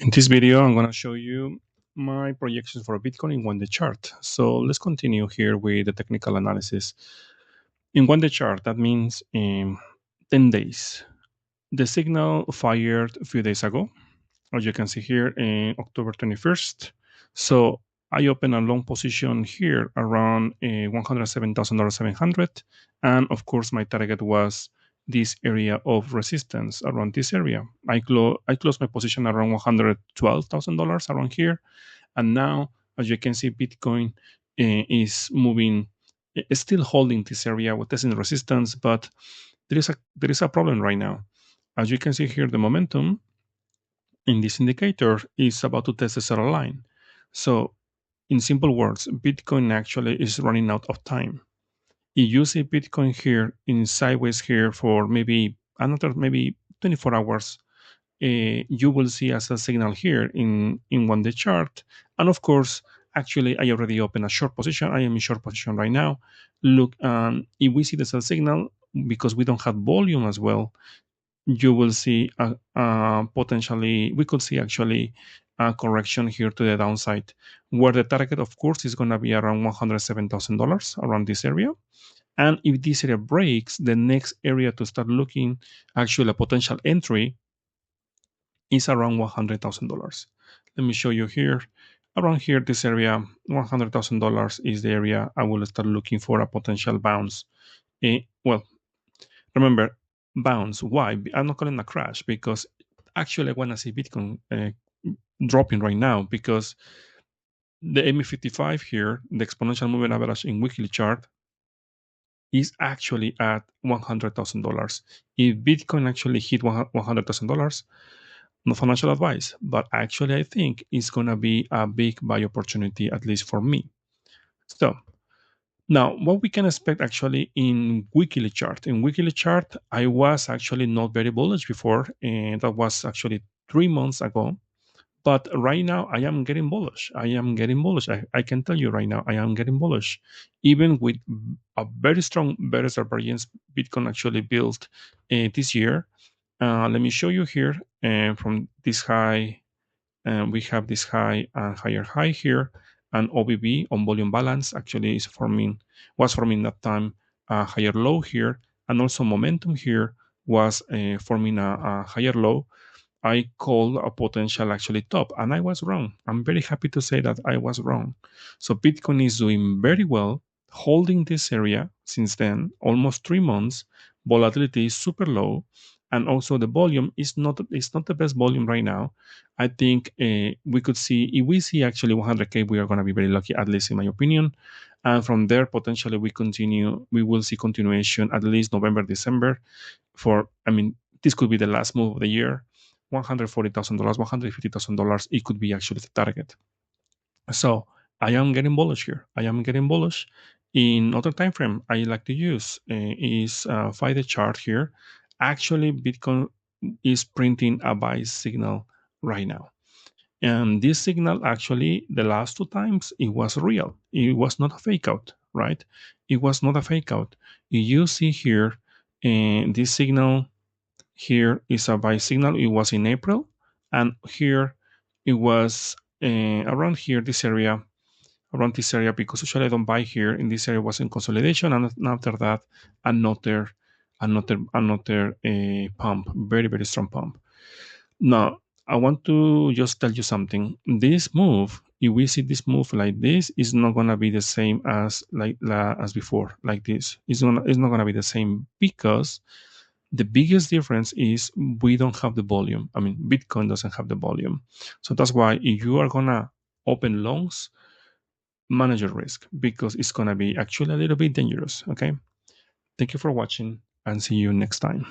In this video, I'm going to show you my projections for Bitcoin in one-day chart. So let's continue here with the technical analysis. In one-day chart, that means in 10 days. The signal fired a few days ago, as you can see here, in October 21st. So I opened a long position here around $107,700. And of course, my target was this area of resistance around this area. I closed my position around $112,000 around here. And now, as you can see, Bitcoin is moving, is still holding this area with testing resistance, but there is a problem right now. As you can see here, the momentum in this indicator is about to test the zero line. So in simple words, Bitcoin actually is running out of time. If you see Bitcoin here in sideways here for maybe another maybe 24 hours, you will see as a signal here in one day chart. And of course, actually, I already opened a short position. I am in short position right now. Look, if we see this as a signal, because we don't have volume as well, you will see potentially, we could see actually a correction here to the downside, where the target, of course, is going to be around $107,000 around this area. And if this area breaks, the next area to start looking actually a potential entry is around $100,000. Let me show you here. Around here, this area, $100,000 is the area I will start looking for a potential bounce. Well, remember, bounce. Why? I'm not calling a crash because actually I want to see Bitcoin dropping right now because the MA55 here, the exponential moving average in weekly chart, is actually at $100,000. If Bitcoin actually hit $100,000, no financial advice, but actually I think it's going to be a big buy opportunity, at least for me. So now, what we can expect actually in weekly chart. In weekly chart, I was actually not very bullish before, and that was actually 3 months ago. But right now, I am getting bullish. I am getting bullish. I can tell you right now, I am getting bullish. Even with a very strong better variance Bitcoin actually built this year. Let me show you here from this high. We have this high and higher high here, and OBB on volume balance actually was forming that time a higher low here, and also momentum here was forming a higher low. I called a potential actually top, and I was wrong. I'm very happy to say that I was wrong. So Bitcoin is doing very well, holding this area since then, almost 3 months. Volatility is super low, and also the volume is not the best volume right now. I think we could see, if we see actually 100K, we are going to be very lucky, at least in my opinion. And from there, potentially we will see continuation at least November, December. This could be the last move of the year. $140,000, $150,000, it could be actually the target. So I am getting bullish here. I am getting bullish. In other time frame I like to use is 5-day chart here. Actually, Bitcoin is printing a buy signal right now. And this signal, actually, the last 2 times, it was real. It was not a fake out, right? It was not a fake out. You see here, this signal here is a buy signal. It was in April. And here it was around here, around this area, because usually I don't buy here. In this area was in consolidation. And after that, another pump, very, very strong pump. Now, I want to just tell you something. This move, if we see this move like this, is not gonna be the same as as before, like this. It's not gonna be the same because the biggest difference is we don't have the volume. I mean, Bitcoin doesn't have the volume. So that's why if you are gonna open longs, manage your risk because it's gonna be actually a little bit dangerous. Okay. Thank you for watching and see you next time.